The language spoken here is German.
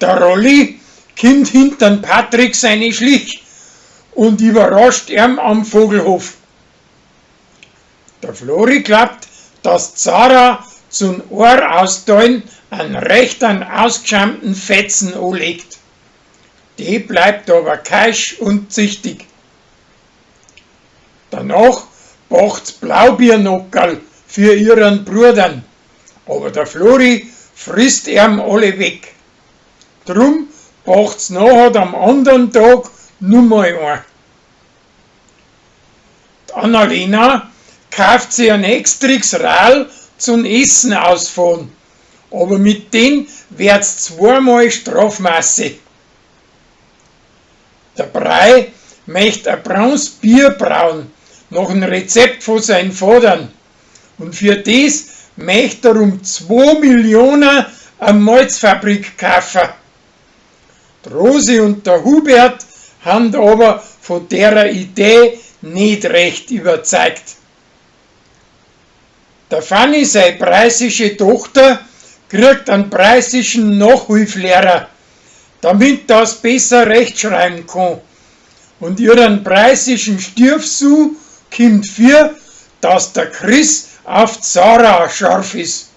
Der Rolli kommt hintern Patrick seine Schlich und überrascht ihn am Vogelhof. Der Flori glaubt, dass Zara zum Ohr austeilen einen recht ausgeschämten Fetzen anlegt. Die bleibt aber keusch und züchtig. Danach backt's Blaubiernockerl für ihren Brudern, aber der Flori frisst ihm alle weg. Drum backt's nachher am anderen Tag nur mal ein. Die Annalena kauft sich ein extriges Rad zum Essen ausfahren, aber mit dem wird's zweimal Strafmasse. Der Brei möchte ein braunes Bier brauen, nach einem Rezept von seinen Vatern. Und für das möchte er um 2 Millionen eine Malzfabrik kaufen. Die Rosi und der Hubert haben aber von der Idee nicht recht überzeugt. Der Fanny, seine preußische Tochter, kriegt einen preußischen Nachhilfelehrer, damit das besser rechtschreiben kann. Und ihren preußischen Stiefsohn kommt für, dass der Chris auf Zara scharf ist.